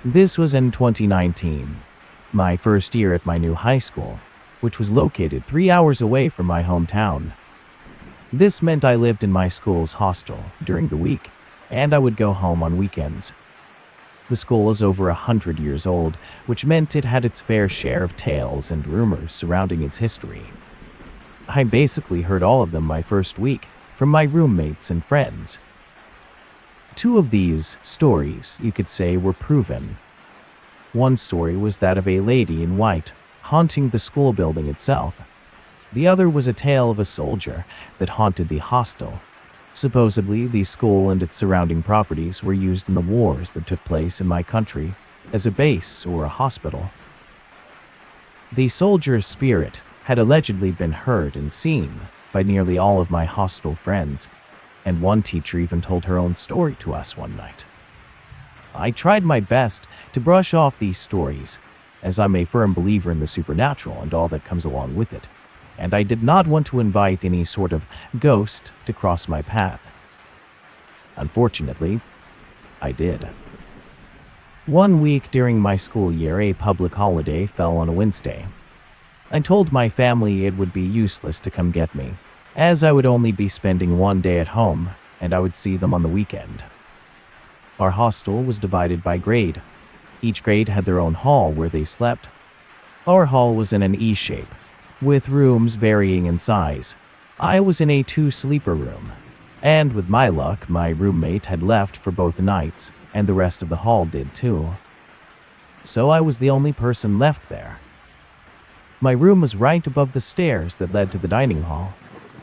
This was in 2019, my first year at my new high school, which was located 3 hours away from my hometown. This meant I lived in my school's hostel during the week, and I would go home on weekends. The school is over 100 years old, which meant it had its fair share of tales and rumors surrounding its history. I basically heard all of them my first week from my roommates and friends. 2 of these stories, you could say, were proven. One story was that of a lady in white haunting the school building itself. The other was a tale of a soldier that haunted the hostel. Supposedly, the school and its surrounding properties were used in the wars that took place in my country as a base or a hospital. The soldier's spirit had allegedly been heard and seen by nearly all of my hostel friends, and one teacher even told her own story to us one night. I tried my best to brush off these stories, as I'm a firm believer in the supernatural and all that comes along with it, and I did not want to invite any sort of ghost to cross my path. Unfortunately, I did. One week during my school year, a public holiday fell on a Wednesday. I told my family it would be useless to come get me, as I would only be spending one day at home, and I would see them on the weekend. Our hostel was divided by grade. Each grade had their own hall where they slept. Our hall was in an E shape, with rooms varying in size. I was in a 2-sleeper room, and with my luck, my roommate had left for both nights, and the rest of the hall did too. So I was the only person left there. My room was right above the stairs that led to the dining hall,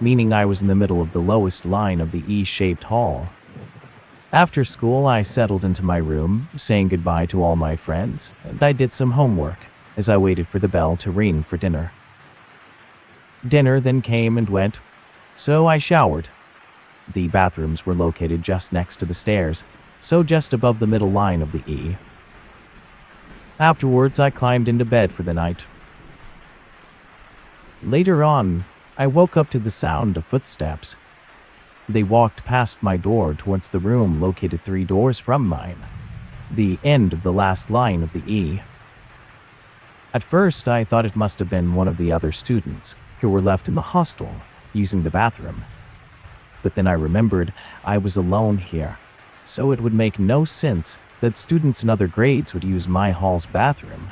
meaning I was in the middle of the lowest line of the E-shaped hall. After school, I settled into my room, saying goodbye to all my friends, and I did some homework as I waited for the bell to ring for dinner. Dinner then came and went, so I showered. The bathrooms were located just next to the stairs, so just above the middle line of the E. Afterwards, I climbed into bed for the night. Later on, I woke up to the sound of footsteps. They walked past my door towards the room located 3 doors from mine, the end of the last line of the E. At first, I thought it must have been one of the other students who were left in the hostel using the bathroom. But then I remembered I was alone here, so it would make no sense that students in other grades would use my hall's bathroom.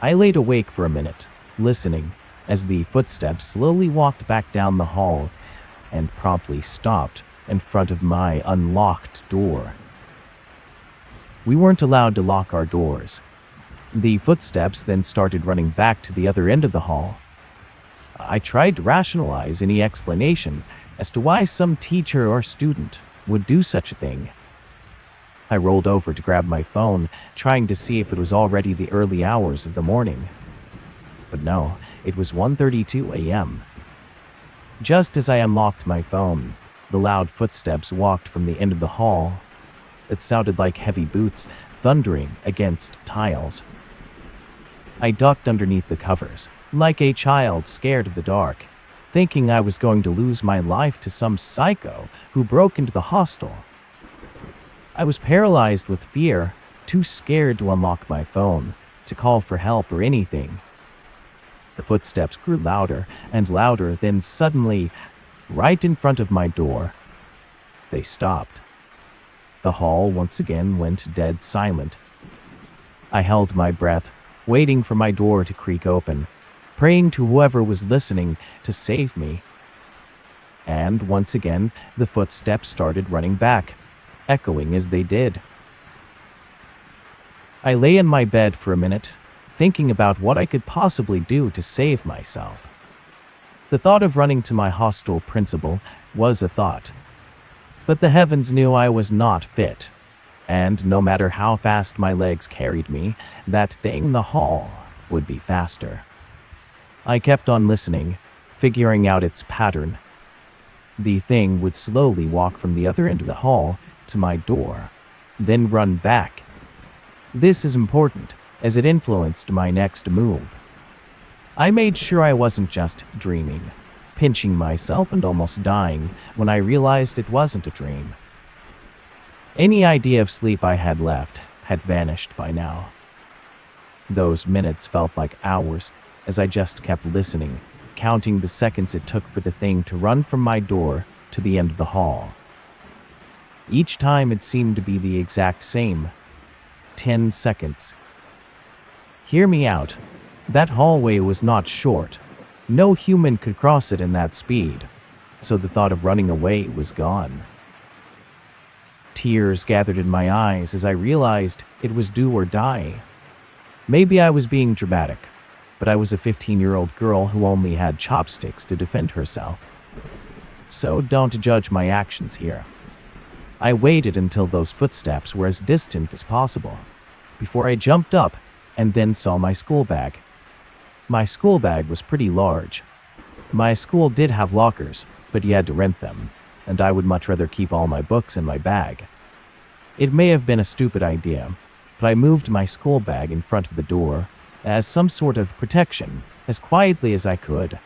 I laid awake for a minute, listening as the footsteps slowly walked back down the hall and promptly stopped in front of my unlocked door. We weren't allowed to lock our doors. The footsteps then started running back to the other end of the hall. I tried to rationalize any explanation as to why some teacher or student would do such a thing. I rolled over to grab my phone, trying to see if it was already the early hours of the morning. But no, it was 1:32 a.m. Just as I unlocked my phone, the loud footsteps walked from the end of the hall. It sounded like heavy boots thundering against tiles. I ducked underneath the covers, like a child scared of the dark, thinking I was going to lose my life to some psycho who broke into the hostel. I was paralyzed with fear, too scared to unlock my phone, to call for help or anything. The footsteps grew louder and louder, then suddenly, right in front of my door, they stopped. The hall once again went dead silent. I held my breath, waiting for my door to creak open, praying to whoever was listening to save me. And once again, the footsteps started running back, echoing as they did. I lay in my bed for a minute, thinking about what I could possibly do to save myself. The thought of running to my hostel principal was a thought. But the heavens knew I was not fit, and no matter how fast my legs carried me, that thing in the hall would be faster. I kept on listening, figuring out its pattern. The thing would slowly walk from the other end of the hall to my door, then run back. This is important, as it influenced my next move. I made sure I wasn't just dreaming, pinching myself and almost dying when I realized it wasn't a dream. Any idea of sleep I had left had vanished by now. Those minutes felt like hours as I just kept listening, counting the seconds it took for the thing to run from my door to the end of the hall. Each time it seemed to be the exact same. 10 seconds. Hear me out. That hallway was not short. No human could cross it in that speed, so the thought of running away was gone. Tears gathered in my eyes as I realized it was do or die. Maybe I was being dramatic, but I was a 15-year-old girl who only had chopsticks to defend herself. So don't judge my actions here. I waited until those footsteps were as distant as possible, before I jumped up and then saw my school bag. My school bag was pretty large. My school did have lockers, but you had to rent them, and I would much rather keep all my books in my bag. It may have been a stupid idea, but I moved my school bag in front of the door as some sort of protection, as quietly as I could.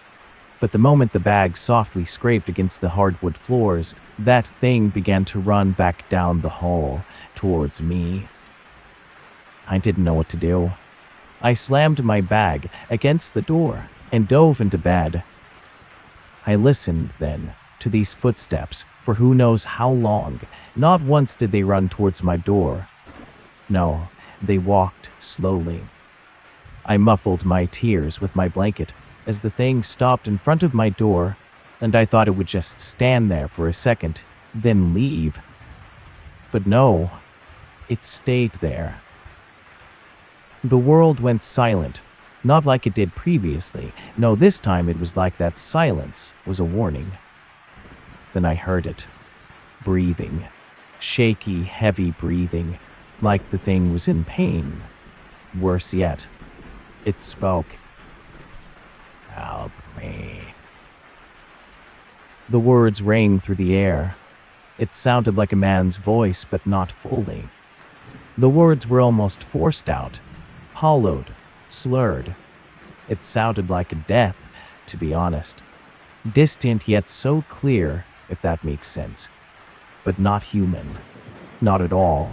But the moment the bag softly scraped against the hardwood floors, that thing began to run back down the hall towards me. I didn't know what to do. I slammed my bag against the door and dove into bed. I listened then to these footsteps for who knows how long. Not once did they run towards my door. No, they walked slowly. I muffled my tears with my blanket as the thing stopped in front of my door, and I thought it would just stand there for a second, then leave. But no, it stayed there. The world went silent, not like it did previously. No, this time it was like that silence was a warning. Then I heard it. Breathing. Shaky, heavy breathing, like the thing was in pain. Worse yet, it spoke. Help me. The words rang through the air. It sounded like a man's voice, but not fully. The words were almost forced out, hollowed, slurred. It sounded like a death, to be honest. Distant yet so clear, if that makes sense. But not human. Not at all.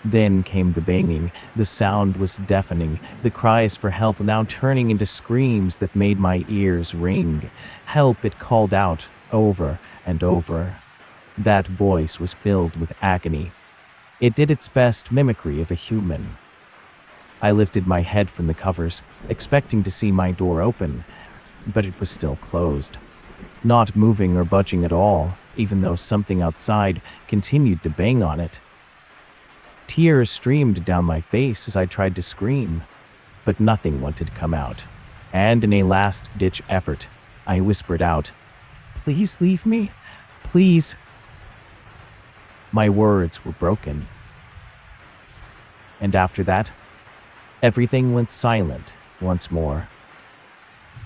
Then came the banging. The sound was deafening, the cries for help now turning into screams that made my ears ring. Help, it called out, over and over. That voice was filled with agony. It did its best mimicry of a human. I lifted my head from the covers, expecting to see my door open, but it was still closed. Not moving or budging at all, even though something outside continued to bang on it. Tears streamed down my face as I tried to scream, but nothing wanted to come out. And in a last-ditch effort, I whispered out, "Please leave me, please." My words were broken. And after that, everything went silent once more.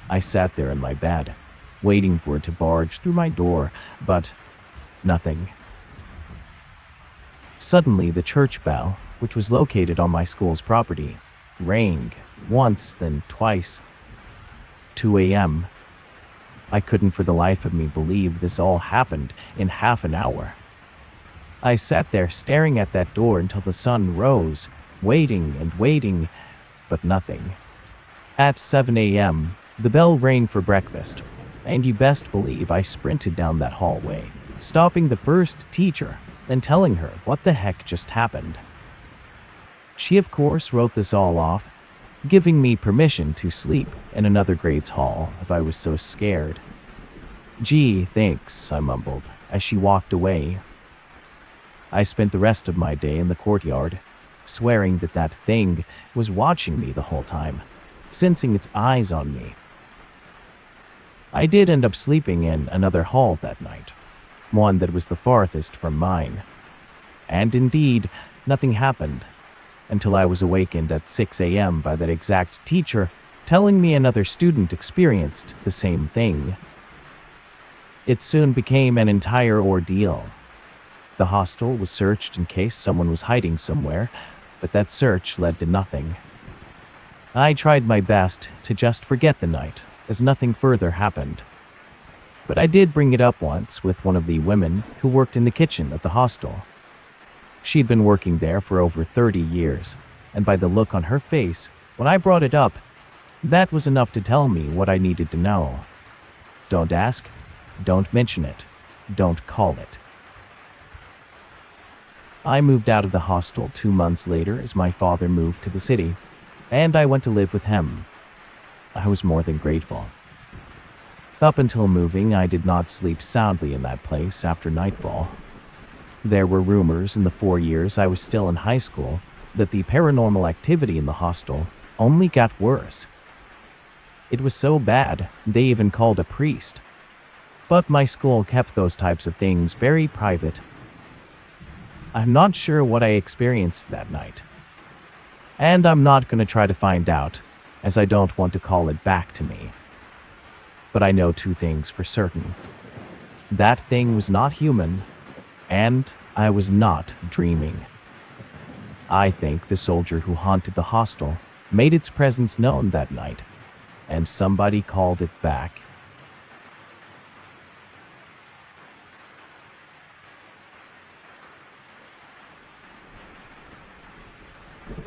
I sat there in my bed, waiting for it to barge through my door, but nothing. Suddenly, the church bell, which was located on my school's property, rang once, then twice. 2 a.m. I couldn't for the life of me believe this all happened in half an hour. I sat there staring at that door until the sun rose, waiting and waiting, but nothing. At 7 a.m., the bell rang for breakfast, and you best believe I sprinted down that hallway, stopping the first teacher and telling her what the heck just happened. She, of course, wrote this all off, giving me permission to sleep in another grade's hall if I was so scared. "Gee, thanks," I mumbled as she walked away. I spent the rest of my day in the courtyard, swearing that that thing was watching me the whole time, sensing its eyes on me. I did end up sleeping in another hall that night, one that was the farthest from mine. And indeed, nothing happened, until I was awakened at 6 a.m. by that exact teacher telling me another student experienced the same thing. It soon became an entire ordeal. The hostel was searched in case someone was hiding somewhere, but that search led to nothing. I tried my best to just forget the night, as nothing further happened. But I did bring it up once with one of the women who worked in the kitchen at the hostel. She'd been working there for over 30 years, and by the look on her face, when I brought it up, that was enough to tell me what I needed to know. Don't ask, don't mention it, don't call it. I moved out of the hostel 2 months later as my father moved to the city, and I went to live with him. I was more than grateful. Up until moving, I did not sleep soundly in that place after nightfall. There were rumors in the 4 years I was still in high school that the paranormal activity in the hostel only got worse. It was so bad, they even called a priest. But my school kept those types of things very private. I'm not sure what I experienced that night. And I'm not going to try to find out, as I don't want to call it back to me. But I know 2 things for certain. That thing was not human, and I was not dreaming. I think the soldier who haunted the hostel made its presence known that night, and somebody called it back.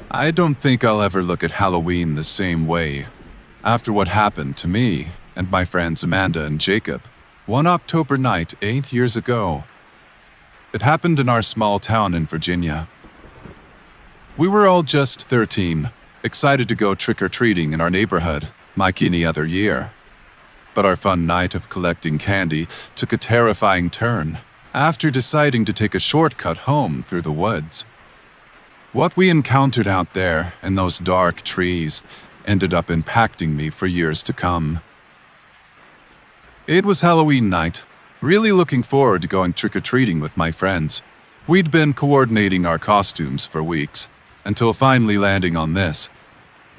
I don't think I'll ever look at Halloween the same way after what happened to me and my friends Amanda and Jacob one October night 8 years ago. It happened in our small town in Virginia. We were all just 13, excited to go trick-or-treating in our neighborhood, like any other year. But our fun night of collecting candy took a terrifying turn after deciding to take a shortcut home through the woods. What we encountered out there in those dark trees ended up impacting me for years to come. It was Halloween night, really looking forward to going trick-or-treating with my friends. We'd been coordinating our costumes for weeks, until finally landing on this.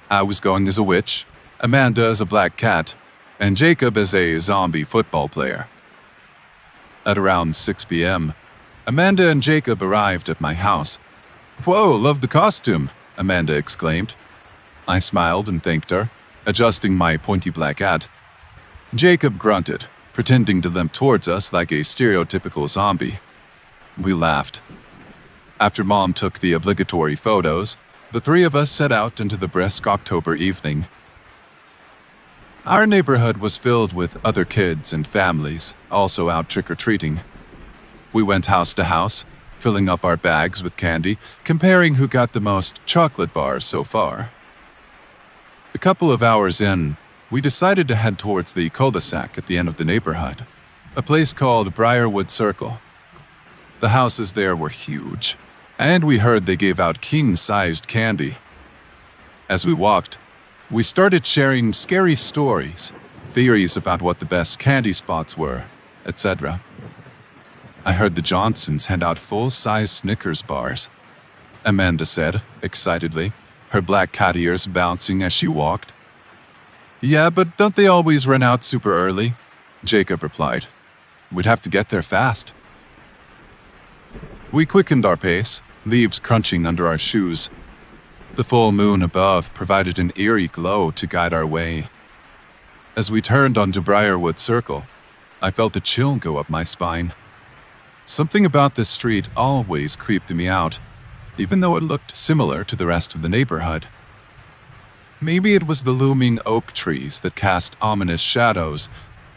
I was going as a witch, Amanda as a black cat, and Jacob as a zombie football player. At around 6 p.m., Amanda and Jacob arrived at my house. "Whoa, love the costume," Amanda exclaimed. I smiled and thanked her, adjusting my pointy black hat. Jacob grunted, pretending to limp towards us like a stereotypical zombie. We laughed. After Mom took the obligatory photos, the 3 of us set out into the brisk October evening. Our neighborhood was filled with other kids and families, also out trick-or-treating. We went house to house, filling up our bags with candy, comparing who got the most chocolate bars so far. A couple of hours in, we decided to head towards the cul-de-sac at the end of the neighborhood, a place called Briarwood Circle. The houses there were huge, and we heard they gave out king-sized candy. As we walked, we started sharing scary stories, theories about what the best candy spots were, etc. I heard the Johnsons hand out full-size Snickers bars, Amanda said, excitedly, her black cat ears bouncing as she walked. "Yeah, but don't they always run out super early?" Jacob replied. "We'd have to get there fast." We quickened our pace, leaves crunching under our shoes. The full moon above provided an eerie glow to guide our way. As we turned onto Briarwood Circle, I felt a chill go up my spine. Something about this street always creeped me out, even though it looked similar to the rest of the neighborhood. Maybe it was the looming oak trees that cast ominous shadows,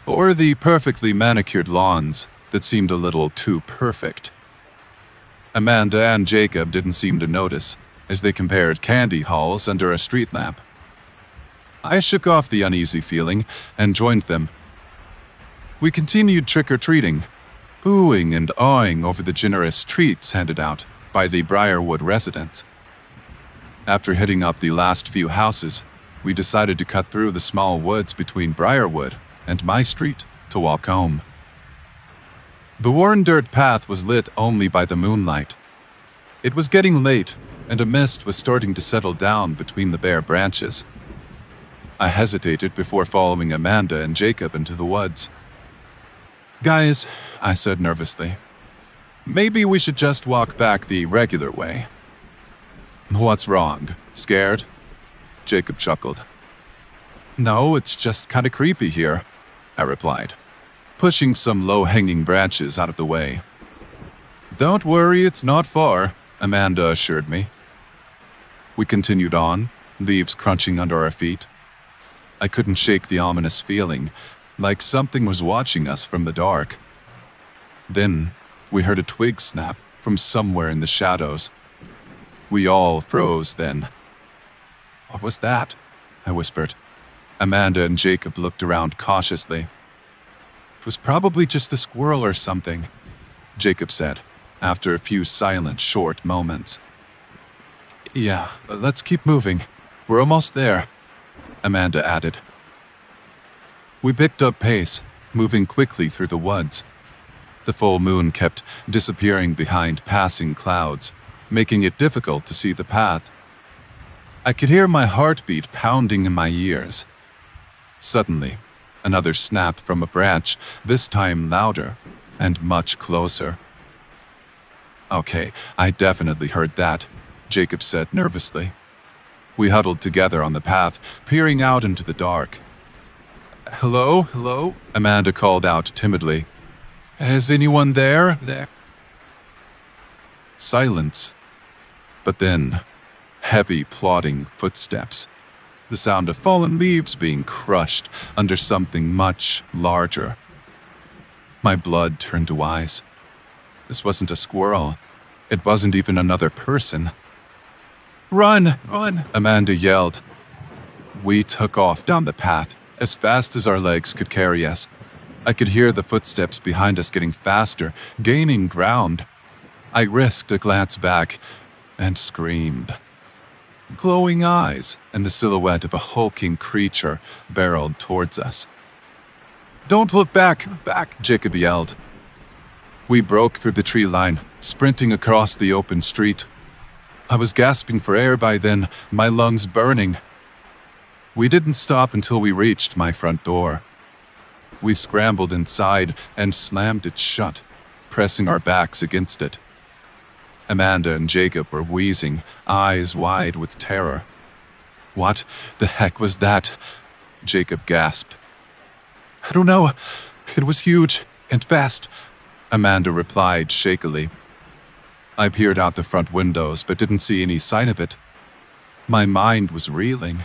or the perfectly manicured lawns that seemed a little too perfect. Amanda and Jacob didn't seem to notice, as they compared candy hauls under a street lamp. I shook off the uneasy feeling and joined them. We continued trick-or-treating, booing and awing over the generous treats handed out by the Briarwood residents. After hitting up the last few houses, we decided to cut through the small woods between Briarwood and my street to walk home. The worn dirt path was lit only by the moonlight. It was getting late, and a mist was starting to settle down between the bare branches. I hesitated before following Amanda and Jacob into the woods. "Guys," I said nervously, "maybe we should just walk back the regular way." "What's wrong? Scared?" Jacob chuckled. "No, it's just kinda creepy here," I replied, pushing some low-hanging branches out of the way. "Don't worry, it's not far. Amanda assured me. We continued on, leaves crunching under our feet. I couldn't shake the ominous feeling, like something was watching us from the dark. Then, we heard a twig snap from somewhere in the shadows. We all froze then. "What was that?" I whispered. Amanda and Jacob looked around cautiously. "It was probably just a squirrel or something," Jacob said, after a few silent, short moments. "Yeah, let's keep moving. We're almost there," Amanda added. We picked up pace, moving quickly through the woods. The full moon kept disappearing behind passing clouds, making it difficult to see the path. I could hear my heartbeat pounding in my ears. Suddenly, another snap from a branch, this time louder and much closer. "Okay, I definitely heard that," Jacob said nervously. We huddled together on the path, peering out into the dark. "Hello, hello?" Amanda called out timidly. "Is anyone there? Silence. But then, heavy, plodding footsteps. The sound of fallen leaves being crushed under something much larger. My blood turned to ice. This wasn't a squirrel. It wasn't even another person. "Run! Run!" Amanda yelled. We took off down the path as fast as our legs could carry us. I could hear the footsteps behind us getting faster, gaining ground. I risked a glance back and screamed. Glowing eyes and the silhouette of a hulking creature barreled towards us. "Don't look back! Back!" Jacob yelled. We broke through the tree line, sprinting across the open street. I was gasping for air by then, my lungs burning. We didn't stop until we reached my front door. We scrambled inside and slammed it shut, pressing our backs against it. Amanda and Jacob were wheezing, eyes wide with terror. "What the heck was that?" Jacob gasped. "I don't know. It was huge and fast," Amanda replied shakily. I peered out the front windows but didn't see any sign of it. My mind was reeling.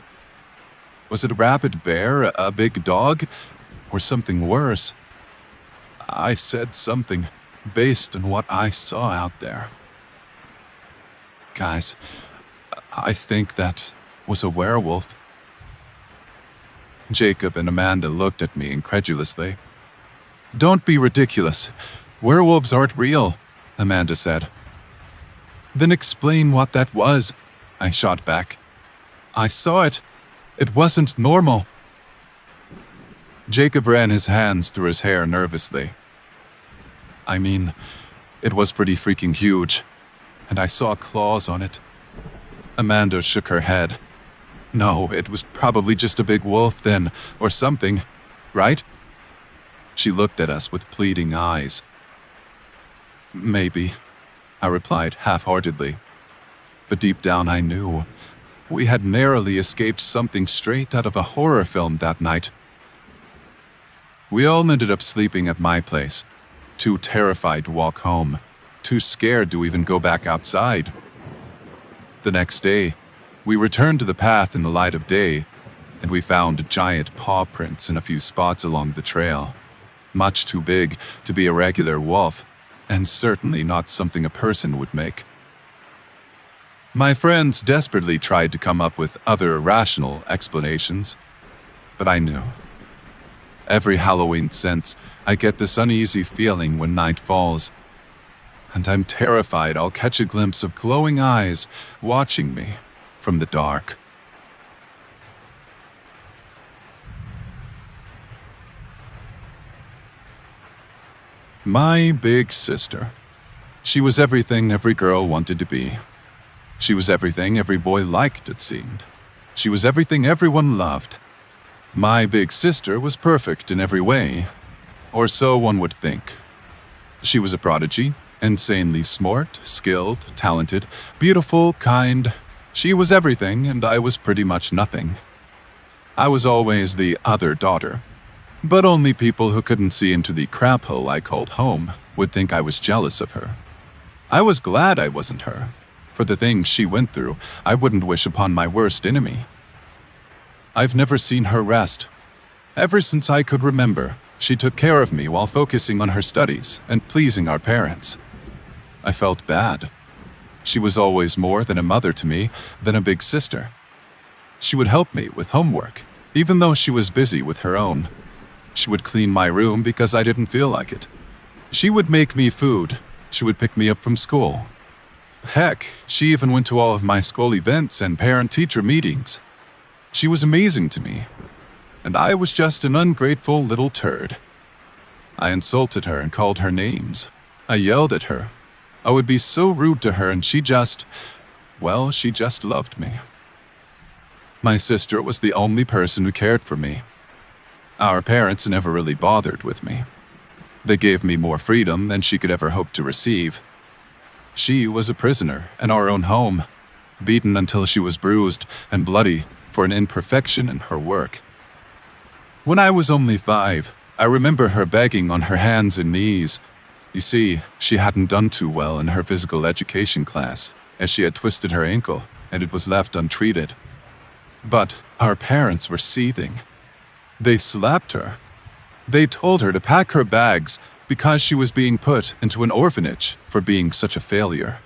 Was it a rabid bear, a big dog, or something worse? I said something based on what I saw out there. "Guys, I think that was a werewolf." Jacob and Amanda looked at me incredulously. "Don't be ridiculous. Werewolves aren't real," Amanda said. "Then explain what that was," I shot back. "I saw it. It wasn't normal." Jacob ran his hands through his hair nervously. "I mean, it was pretty freaking huge. And I saw claws on it." Amanda shook her head. "No, it was probably just a big wolf then, or something, right?" She looked at us with pleading eyes. "Maybe," I replied half-heartedly. But deep down I knew we had narrowly escaped something straight out of a horror film that night. We all ended up sleeping at my place, too terrified to walk home. Too scared to even go back outside. The next day, we returned to the path in the light of day, and we found giant paw prints in a few spots along the trail. Much too big to be a regular wolf, and certainly not something a person would make. My friends desperately tried to come up with other rational explanations, but I knew. Every Halloween since, I get this uneasy feeling when night falls. And I'm terrified I'll catch a glimpse of glowing eyes watching me from the dark. My big sister. She was everything every girl wanted to be. She was everything every boy liked, it seemed. She was everything everyone loved. My big sister was perfect in every way, or so one would think. She was a prodigy. Insanely smart, skilled, talented, beautiful, kind. She was everything, and I was pretty much nothing. I was always the other daughter. But only people who couldn't see into the crap hole I called home would think I was jealous of her. I was glad I wasn't her, For the things she went through, I wouldn't wish upon my worst enemy. I've never seen her rest. Ever since I could remember, she took care of me while focusing on her studies and pleasing our parents. I felt bad. She was always more than a mother to me, than a big sister. She would help me with homework, even though she was busy with her own. She would clean my room because I didn't feel like it. She would make me food. She would pick me up from school. Heck, she even went to all of my school events and parent-teacher meetings. She was amazing to me, and I was just an ungrateful little turd. I insulted her and called her names. I yelled at her. I would be so rude to her, and she just loved me. My sister was the only person who cared for me. Our parents never really bothered with me. They gave me more freedom than she could ever hope to receive. She was a prisoner in our own home, beaten until she was bruised and bloody for an imperfection in her work. When I was only 5, I remember her begging on her hands and knees. You see, she hadn't done too well in her physical education class, as she had twisted her ankle, and it was left untreated. But our parents were seething. They slapped her. They told her to pack her bags because she was being put into an orphanage for being such a failure.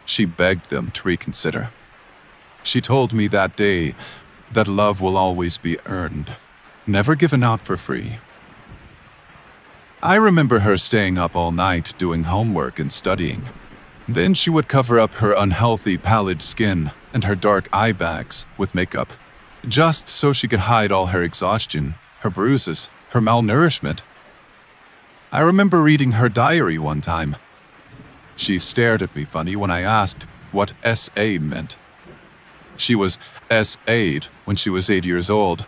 She begged them to reconsider. She told me that day that love will always be earned, never given out for free. I remember her staying up all night doing homework and studying. Then she would cover up her unhealthy, pallid skin and her dark eye bags with makeup, just so she could hide all her exhaustion, her bruises, her malnourishment. I remember reading her diary one time. She stared at me funny when I asked what SA meant. She was SA'd when she was 8 years old,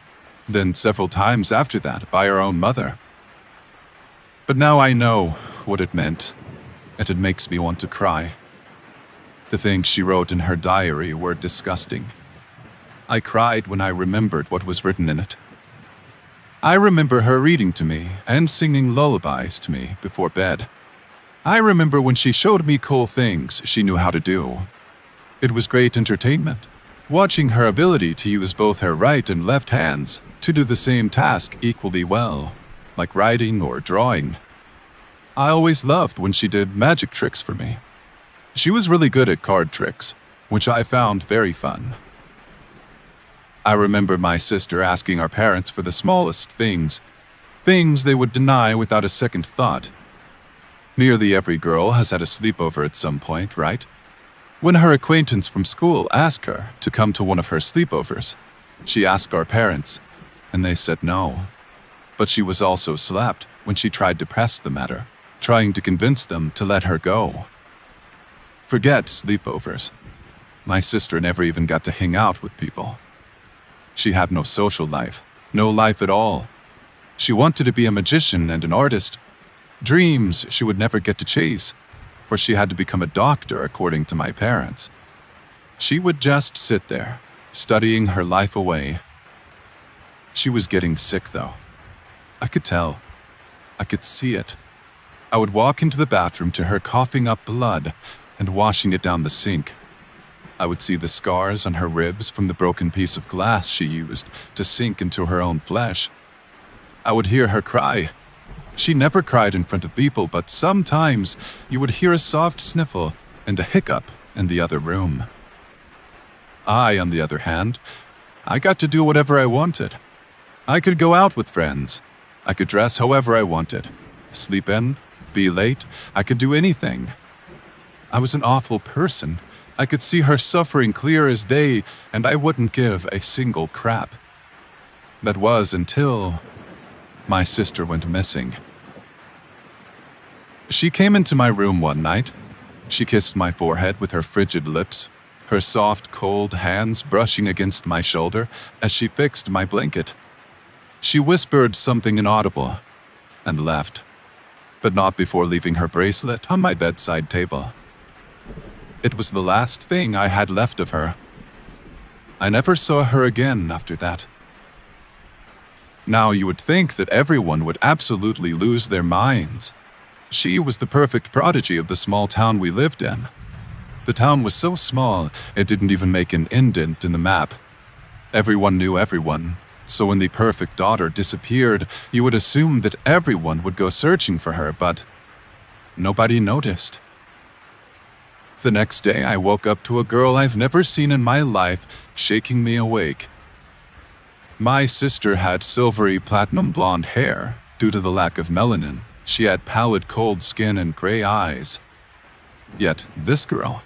then several times after that by her own mother. But now I know what it meant, and it makes me want to cry. The things she wrote in her diary were disgusting. I cried when I remembered what was written in it. I remember her reading to me and singing lullabies to me before bed. I remember when she showed me cool things she knew how to do. It was great entertainment, watching her ability to use both her right and left hands to do the same task equally well, like writing or drawing. I always loved when she did magic tricks for me. She was really good at card tricks, which I found very fun. I remember my sister asking our parents for the smallest things they would deny without a second thought. Nearly every girl has had a sleepover at some point, right? When her acquaintance from school asked her to come to one of her sleepovers, she asked our parents, and they said no. But she was also slapped when she tried to press the matter, trying to convince them to let her go. Forget sleepovers. My sister never even got to hang out with people. She had no social life, no life at all. She wanted to be a magician and an artist, dreams she would never get to chase, for she had to become a doctor according to my parents. She would just sit there, studying her life away. She was getting sick, though. I could tell. I could see it. I would walk into the bathroom to her coughing up blood and washing it down the sink. I would see the scars on her ribs from the broken piece of glass she used to sink into her own flesh. I would hear her cry. She never cried in front of people, but sometimes you would hear a soft sniffle and a hiccup in the other room. I, on the other hand, I got to do whatever I wanted. I could go out with friends. I could dress however I wanted. Sleep in, be late, I could do anything. I was an awful person. I could see her suffering clear as day, and I wouldn't give a single crap. That was until my sister went missing. She came into my room one night. She kissed my forehead with her frigid lips, her soft, cold hands brushing against my shoulder as she fixed my blanket. She whispered something inaudible and left, but not before leaving her bracelet on my bedside table. It was the last thing I had left of her. I never saw her again after that. Now you would think that everyone would absolutely lose their minds. She was the perfect prodigy of the small town we lived in. The town was so small, it didn't even make an indent in the map. Everyone knew everyone, so when the perfect daughter disappeared, you would assume that everyone would go searching for her, but nobody noticed. The next day, I woke up to a girl I've never seen in my life shaking me awake. My sister had silvery platinum blonde hair. Due to the lack of melanin, she had pallid cold skin and gray eyes. Yet this girl,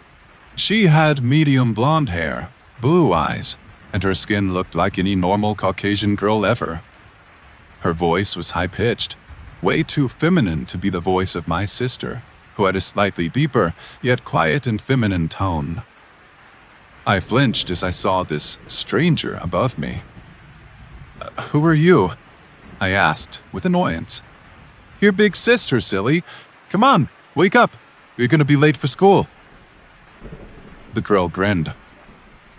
she had medium blonde hair, blue eyes, and her skin looked like any normal Caucasian girl ever. Her voice was high-pitched, way too feminine to be the voice of my sister, who had a slightly deeper, yet quiet and feminine tone. I flinched as I saw this stranger above me. "Who are you?" I asked, with annoyance. "Your big sister, silly. Come on, wake up. You're gonna be late for school." The girl grinned.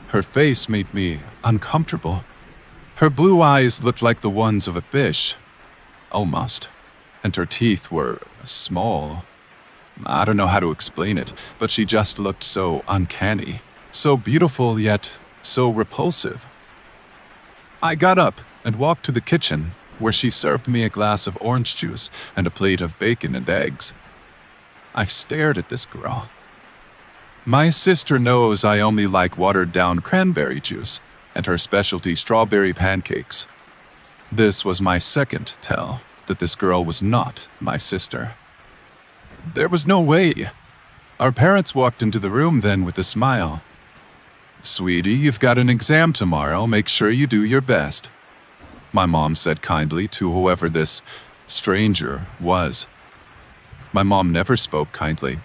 Her face made me uncomfortable. Her blue eyes looked like the ones of a fish, almost, and her teeth were small. I don't know how to explain it, but she just looked so uncanny, so beautiful yet so repulsive. I got up and walked to the kitchen, where she served me a glass of orange juice and a plate of bacon and eggs. I stared at this girl. My sister knows I only like watered-down cranberry juice and her specialty strawberry pancakes. This was my second tell that this girl was not my sister. There was no way. Our parents walked into the room then with a smile. "Sweetie, you've got an exam tomorrow. Make sure you do your best," my mom said kindly to whoever this stranger was. My mom never spoke kindly.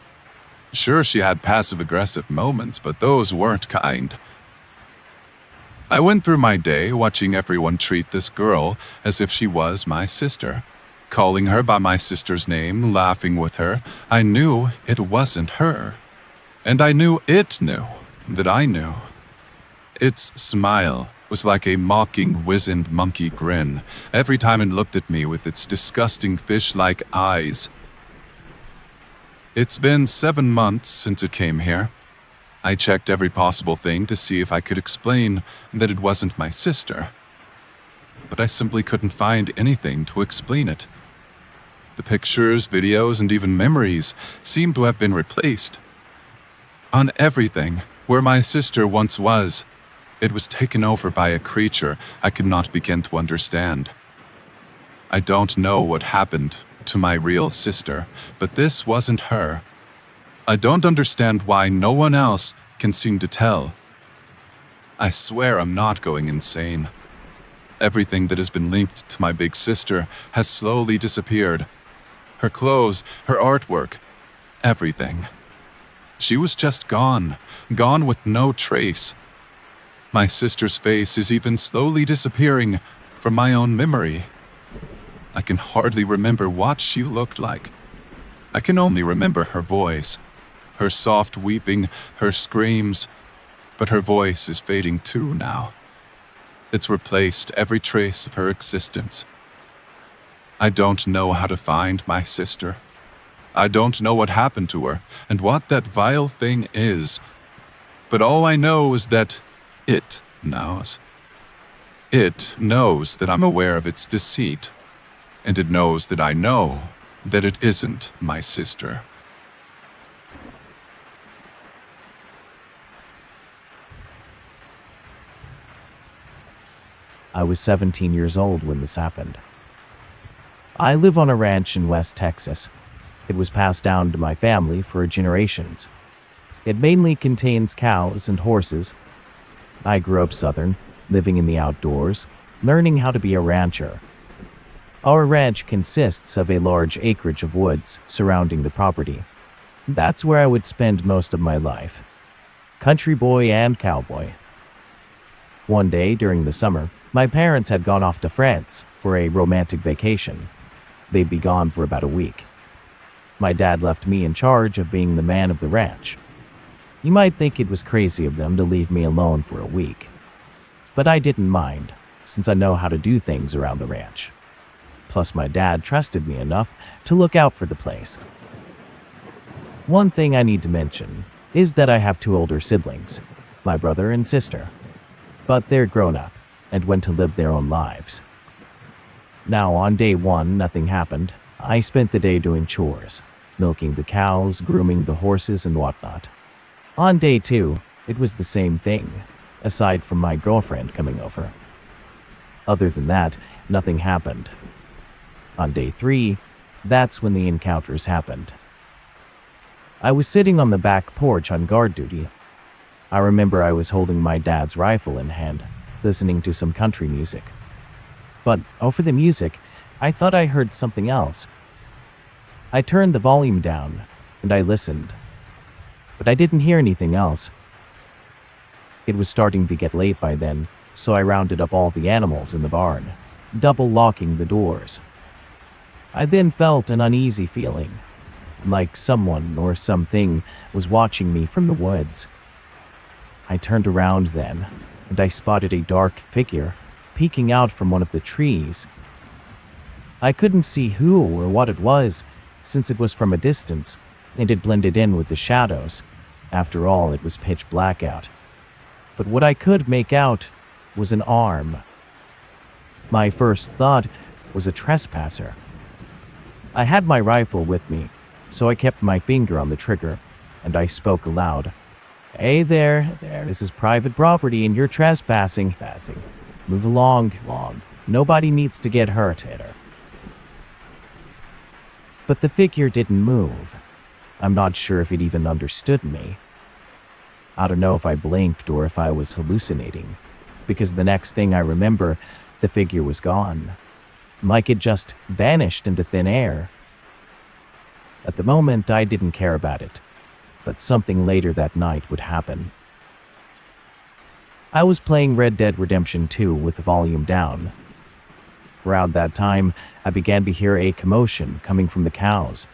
Sure, she had passive-aggressive moments, but those weren't kind. I went through my day watching everyone treat this girl as if she was my sister. Calling her by my sister's name, laughing with her. I knew it wasn't her. And I knew it knew that I knew. Its smile was like a mocking, wizened monkey grin every time it looked at me with its disgusting fish-like eyes. It's been 7 months since it came here. I checked every possible thing to see if I could explain that it wasn't my sister. But I simply couldn't find anything to explain it. The pictures, videos, and even memories seemed to have been replaced. On everything, where my sister once was, it was taken over by a creature I could not begin to understand. I don't know what happened to my real sister, but this wasn't her. I don't understand why no one else can seem to tell. I swear I'm not going insane. Everything that has been linked to my big sister has slowly disappeared. Her clothes, her artwork, everything. She was just gone, gone with no trace. My sister's face is even slowly disappearing from my own memory. I can hardly remember what she looked like. I can only remember her voice, her soft weeping, her screams, but her voice is fading too now. It's replaced every trace of her existence. I don't know how to find my sister. I don't know what happened to her and what that vile thing is, but all I know is that it knows. It knows that I'm aware of its deceit. And it knows that I know that it isn't my sister. I was 17 years old when this happened. I live on a ranch in West Texas. It was passed down to my family for generations. It mainly contains cows and horses. I grew up Southern, living in the outdoors, learning how to be a rancher. Our ranch consists of a large acreage of woods surrounding the property. That's where I would spend most of my life. Country boy and cowboy. One day during the summer, my parents had gone off to France for a romantic vacation. They'd be gone for about a week. My dad left me in charge of being the man of the ranch. You might think it was crazy of them to leave me alone for a week. But I didn't mind, since I know how to do things around the ranch. Plus, my dad trusted me enough to look out for the place. One thing I need to mention, is that I have two older siblings, my brother and sister. But they're grown up and went to live their own lives. Now, on day one, nothing happened. I spent the day doing chores, milking the cows, grooming the horses, and whatnot. On day two, it was the same thing, aside from my girlfriend coming over. Other than that, nothing happened. On day three, that's when the encounters happened. I was sitting on the back porch on guard duty. I remember I was holding my dad's rifle in hand, listening to some country music. But over the music, I thought I heard something else. I turned the volume down, and I listened. But I didn't hear anything else. It was starting to get late by then, so I rounded up all the animals in the barn, double locking the doors. I then felt an uneasy feeling, like someone or something was watching me from the woods. I turned around then, and I spotted a dark figure peeking out from one of the trees. I couldn't see who or what it was, since it was from a distance, and it blended in with the shadows. After all, it was pitch black out. But what I could make out was an arm. My first thought was a trespasser. I had my rifle with me, so I kept my finger on the trigger, and I spoke aloud. "Hey there, this is private property and you're trespassing. Move along. Nobody needs to get hurt." But the figure didn't move. I'm not sure if it even understood me. I don't know if I blinked or if I was hallucinating, because the next thing I remember, the figure was gone. Like it just vanished into thin air. At the moment, I didn't care about it, but something later that night would happen. I was playing Red Dead Redemption 2 with the volume down. Around that time, I began to hear a commotion coming from the cows.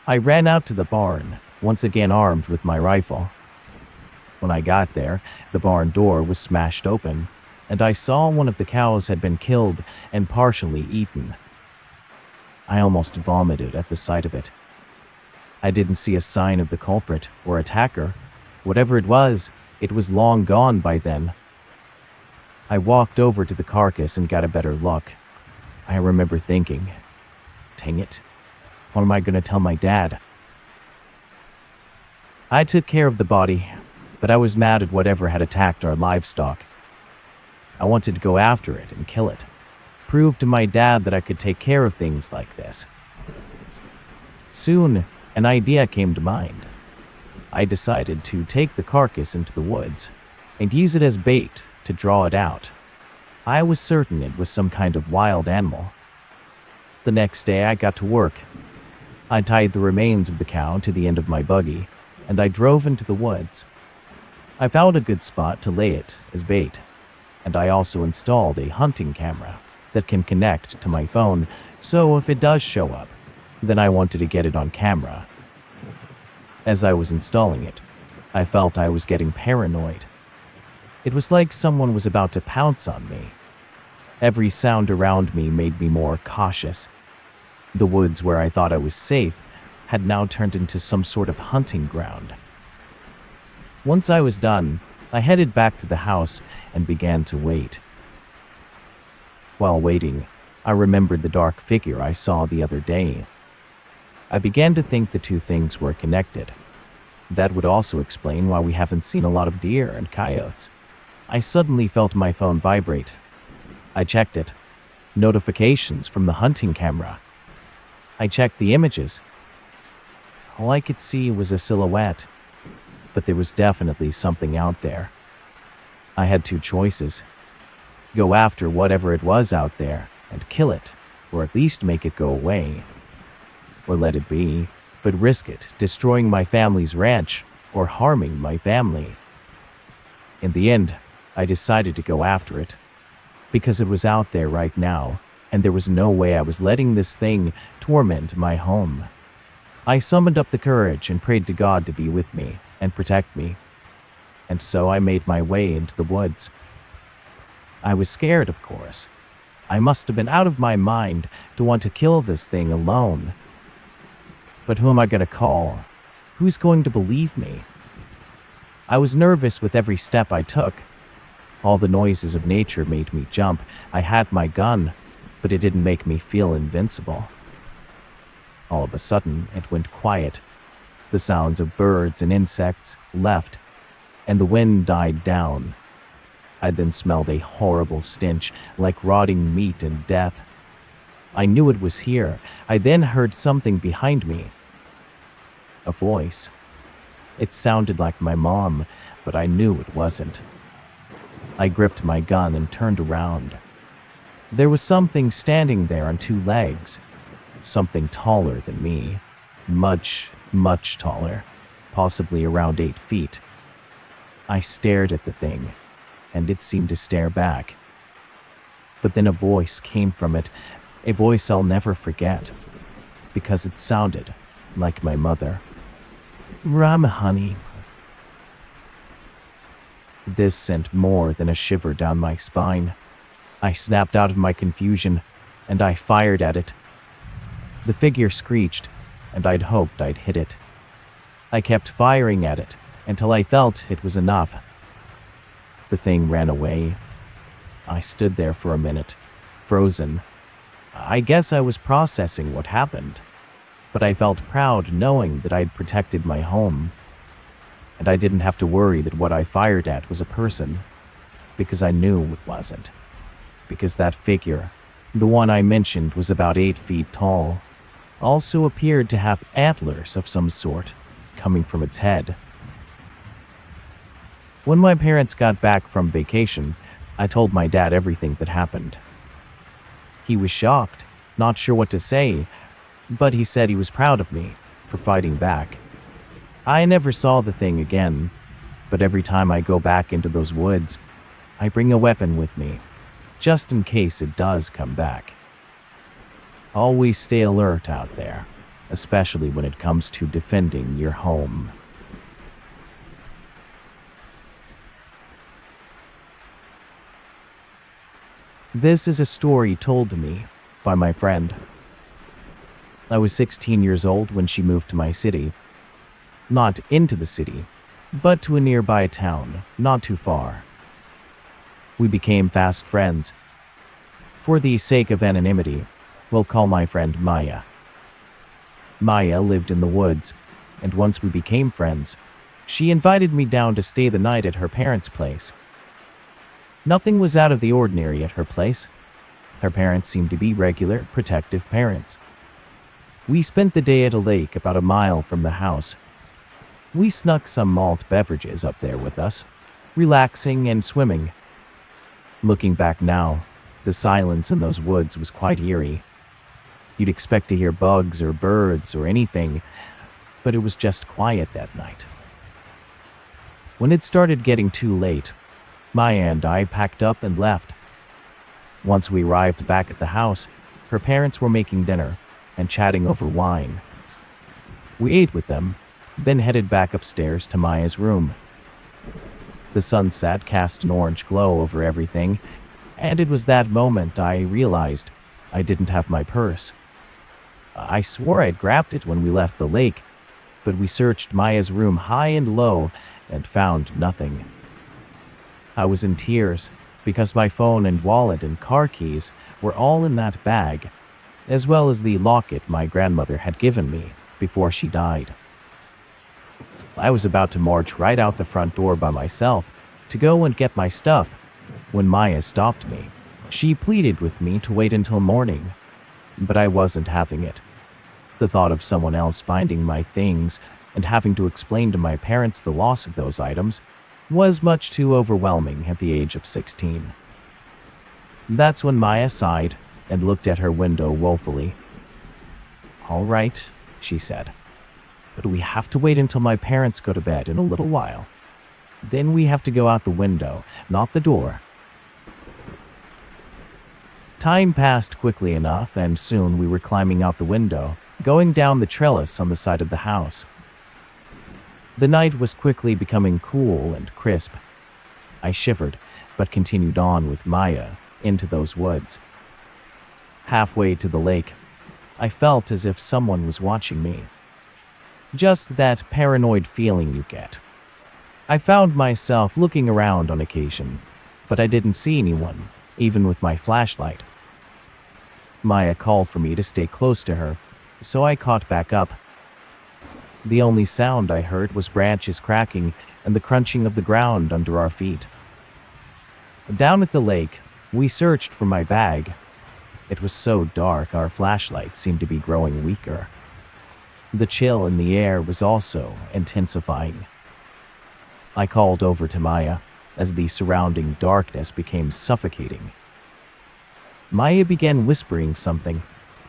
I ran out to the barn, once again armed with my rifle. When I got there, the barn door was smashed open, and I saw one of the cows had been killed and partially eaten. I almost vomited at the sight of it. I didn't see a sign of the culprit or attacker. Whatever it was long gone by then. I walked over to the carcass and got a better look. I remember thinking, dang it, what am I going to tell my dad? I took care of the body, but I was mad at whatever had attacked our livestock. I wanted to go after it and kill it, prove to my dad that I could take care of things like this. Soon, an idea came to mind. I decided to take the carcass into the woods and use it as bait to draw it out. I was certain it was some kind of wild animal. The next day I got to work. I tied the remains of the cow to the end of my buggy, and I drove into the woods. I found a good spot to lay it as bait, and I also installed a hunting camera that can connect to my phone, so if it does show up, then I wanted to get it on camera. As I was installing it, I felt I was getting paranoid. It was like someone was about to pounce on me. Every sound around me made me more cautious. The woods where I thought I was safe had now turned into some sort of hunting ground. Once I was done, I headed back to the house and began to wait. While waiting, I remembered the dark figure I saw the other day. I began to think the two things were connected. That would also explain why we haven't seen a lot of deer and coyotes. I suddenly felt my phone vibrate. I checked it. Notifications from the hunting camera. I checked the images. All I could see was a silhouette, but there was definitely something out there. I had two choices. Go after whatever it was out there and kill it, or at least make it go away. Or let it be, but risk it destroying my family's ranch or harming my family. In the end, I decided to go after it, because it was out there right now, and there was no way I was letting this thing torment my home. I summoned up the courage and prayed to God to be with me and protect me. And so I made my way into the woods. I was scared, of course. I must have been out of my mind to want to kill this thing alone. But who am I going to call? Who's going to believe me? I was nervous with every step I took. All the noises of nature made me jump. I had my gun, but it didn't make me feel invincible. All of a sudden, it went quiet. The sounds of birds and insects left, and the wind died down. I then smelled a horrible stench, like rotting meat and death. I knew it was here. I then heard something behind me. A voice. It sounded like my mom, but I knew it wasn't. I gripped my gun and turned around. There was something standing there on two legs. Something taller than me. Much, much taller. Possibly around 8 feet. I stared at the thing, and it seemed to stare back. But then a voice came from it, a voice I'll never forget, because it sounded like my mother. "Ram, honey." This sent more than a shiver down my spine. I snapped out of my confusion, and I fired at it. The figure screeched, and I'd hoped I'd hit it. I kept firing at it until I felt it was enough. The thing ran away. I stood there for a minute, frozen. I guess I was processing what happened, but I felt proud knowing that I'd protected my home. And I didn't have to worry that what I fired at was a person, because I knew it wasn't. Because that figure, the one I mentioned, was about 8 feet tall, also appeared to have antlers of some sort coming from its head. When my parents got back from vacation, I told my dad everything that happened. He was shocked, not sure what to say, but he said he was proud of me for fighting back. I never saw the thing again, but every time I go back into those woods, I bring a weapon with me, just in case it does come back. Always stay alert out there, especially when it comes to defending your home. This is a story told to me by my friend. I was 16 years old when she moved to my city. Not into the city, but to a nearby town, not too far. We became fast friends. For the sake of anonymity, we'll call my friend Maya. Maya lived in the woods, and once we became friends, she invited me down to stay the night at her parents' place. Nothing was out of the ordinary at her place. Her parents seemed to be regular, protective parents. We spent the day at a lake about a mile from the house. We snuck some malt beverages up there with us, relaxing and swimming. Looking back now, the silence in those woods was quite eerie. You'd expect to hear bugs or birds or anything, but it was just quiet that night. When it started getting too late, Maya and I packed up and left. Once we arrived back at the house, her parents were making dinner and chatting over wine. We ate with them, then headed back upstairs to Maya's room. The sunset cast an orange glow over everything, and it was that moment I realized I didn't have my purse. I swore I'd grabbed it when we left the lake, but we searched Maya's room high and low and found nothing. I was in tears because my phone and wallet and car keys were all in that bag, as well as the locket my grandmother had given me before she died. I was about to march right out the front door by myself to go and get my stuff when Maya stopped me. She pleaded with me to wait until morning, but I wasn't having it. The thought of someone else finding my things and having to explain to my parents the loss of those items was much too overwhelming at the age of 16. That's when Maya sighed and looked at her window woefully. "All right," she said, "but we have to wait until my parents go to bed in a little while. Then we have to go out the window, not the door." Time passed quickly enough, and soon we were climbing out the window, going down the trellis on the side of the house. The night was quickly becoming cool and crisp. I shivered, but continued on with Maya into those woods. Halfway to the lake, I felt as if someone was watching me. Just that paranoid feeling you get. I found myself looking around on occasion, but I didn't see anyone, even with my flashlight. Maya called for me to stay close to her, so I caught back up. The only sound I heard was branches cracking and the crunching of the ground under our feet. Down at the lake, we searched for my bag. It was so dark our flashlight seemed to be growing weaker. The chill in the air was also intensifying. I called over to Maya as the surrounding darkness became suffocating. Maya began whispering something,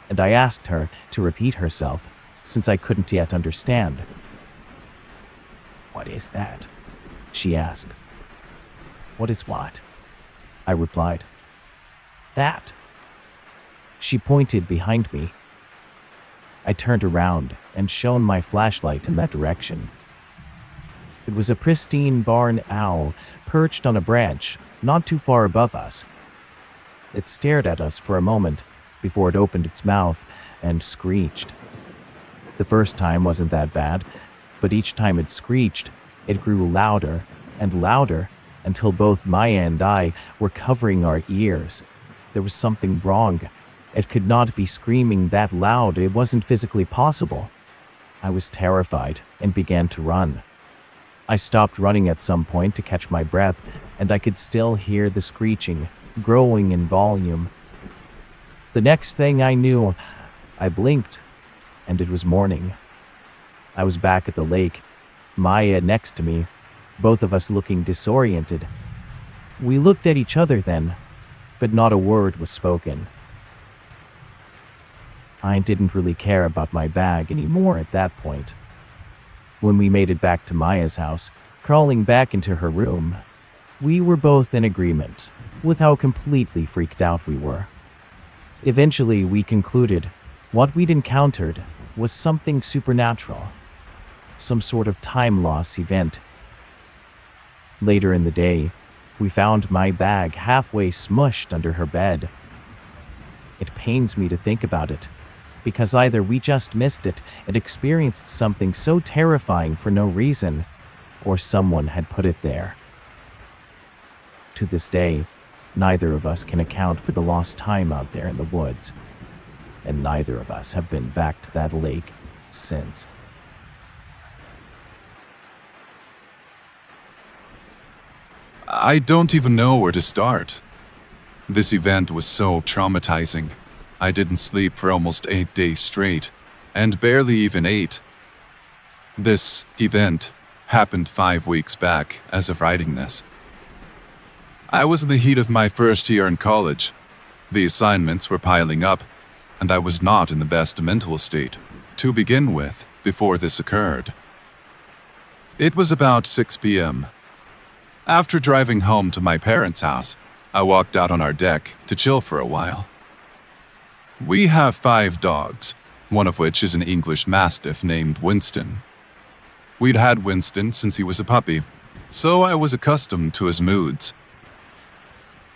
and I asked her to repeat herself since I couldn't yet understand. "What is that?" she asked. "What is what?" I replied. "That." She pointed behind me. I turned around and shone my flashlight in that direction. It was a pristine barn owl perched on a branch not too far above us. It stared at us for a moment before it opened its mouth and screeched. The first time wasn't that bad, but each time it screeched, it grew louder and louder until both Maya and I were covering our ears. There was something wrong. It could not be screaming that loud. It wasn't physically possible. I was terrified and began to run. I stopped running at some point to catch my breath, and I could still hear the screeching, growing in volume. The next thing I knew, I blinked, and it was morning. I was back at the lake, Maya next to me, both of us looking disoriented. We looked at each other then, but not a word was spoken. I didn't really care about my bag anymore at that point. When we made it back to Maya's house, crawling back into her room, we were both in agreement with how completely freaked out we were. Eventually, we concluded what we'd encountered was something supernatural, some sort of time loss event. Later in the day, we found my bag halfway smushed under her bed. It pains me to think about it, because either we just missed it and experienced something so terrifying for no reason, or someone had put it there. To this day, neither of us can account for the lost time out there in the woods, and neither of us have been back to that lake since. I don't even know where to start. This event was so traumatizing. I didn't sleep for almost 8 days straight, and barely even 8. This event happened 5 weeks back as of writing this. I was in the heat of my first year in college. The assignments were piling up, and I was not in the best mental state to begin with before this occurred. It was about 6 p.m. After driving home to my parents' house, I walked out on our deck to chill for a while. We have 5 dogs, one of which is an English Mastiff named Winston. We'd had Winston since he was a puppy, so I was accustomed to his moods.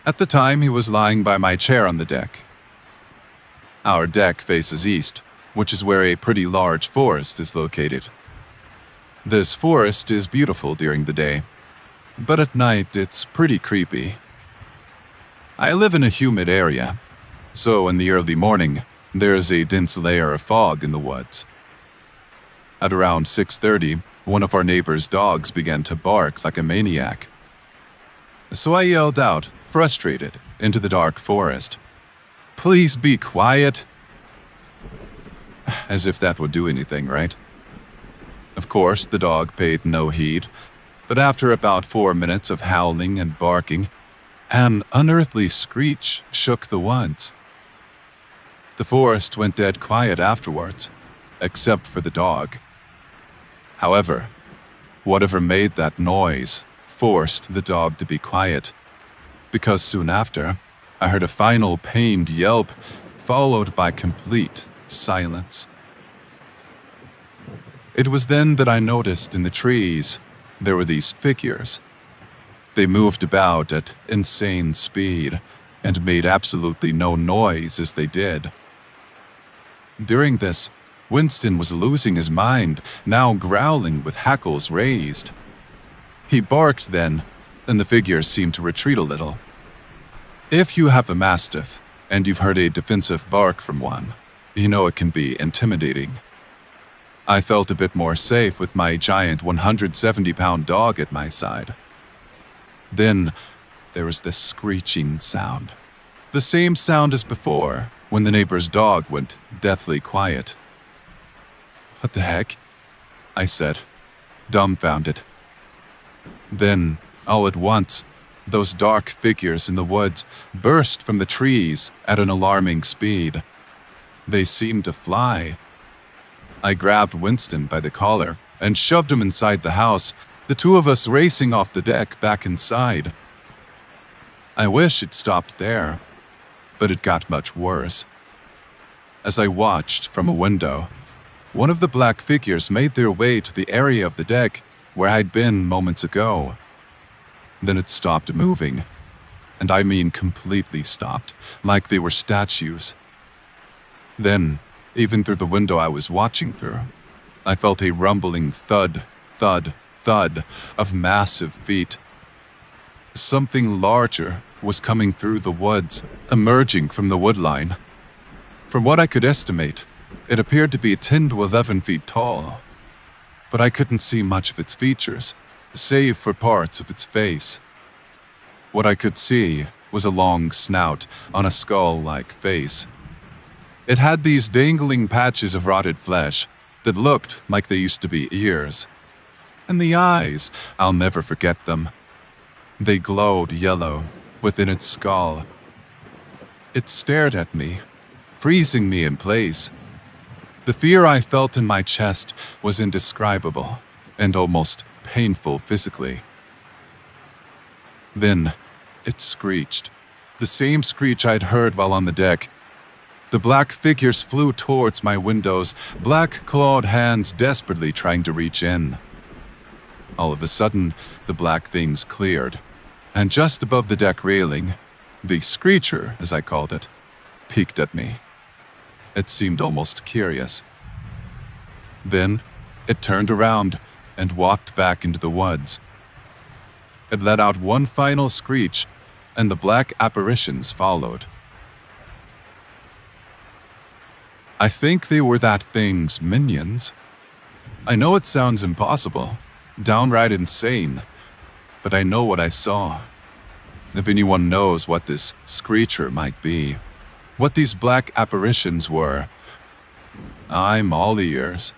At the time, he was lying by my chair on the deck. Our deck faces east, which is where a pretty large forest is located. This forest is beautiful during the day, but at night it's pretty creepy. I live in a humid area, so in the early morning, there's a dense layer of fog in the woods. At around 6:30, one of our neighbor's dogs began to bark like a maniac. So I yelled out, frustrated, into the dark forest, "Please be quiet!" As if that would do anything, right? Of course, the dog paid no heed, but after about 4 minutes of howling and barking, an unearthly screech shook the woods. The forest went dead quiet afterwards, except for the dog. However, whatever made that noise forced the dog to be quiet, because soon after, I heard a final pained yelp, followed by complete silence. It was then that I noticed in the trees there were these figures. They moved about at insane speed and made absolutely no noise as they did. During this, Winston was losing his mind, now growling with hackles raised. He barked then, and the figure seemed to retreat a little. If you have a mastiff, and you've heard a defensive bark from one, you know it can be intimidating. I felt a bit more safe with my giant 170-pound dog at my side. Then, there was this screeching sound. The same sound as before, when the neighbor's dog went deathly quiet. "What the heck?" I said, dumbfounded. Then, all at once, those dark figures in the woods burst from the trees at an alarming speed. They seemed to fly. I grabbed Winston by the collar and shoved him inside the house, the two of us racing off the deck back inside. I wish it stopped there, but it got much worse. As I watched from a window, one of the black figures made their way to the area of the deck where I'd been moments ago. Then it stopped moving, and I mean completely stopped, like they were statues. Then, even through the window I was watching through, I felt a rumbling thud, thud, thud of massive feet. Something larger was coming through the woods, emerging from the woodline. From what I could estimate, it appeared to be 10 to 11 feet tall, but I couldn't see much of its features, save for parts of its face. What I could see was a long snout on a skull-like face. It had these dangling patches of rotted flesh that looked like they used to be ears. And the eyes, I'll never forget them. They glowed yellow within its skull. It stared at me, freezing me in place. The fear I felt in my chest was indescribable and almost painful physically. Then, it screeched, the same screech I'd heard while on the deck. The black figures flew towards my windows, black clawed hands desperately trying to reach in. All of a sudden, the black things cleared, and just above the deck railing, the screecher, as I called it, peeked at me. It seemed almost curious. Then, it turned around and walked back into the woods. It let out one final screech, and the black apparitions followed. I think they were that thing's minions. I know it sounds impossible, downright insane, but I know what I saw. If anyone knows what this screecher might be, what these black apparitions were, I'm all ears.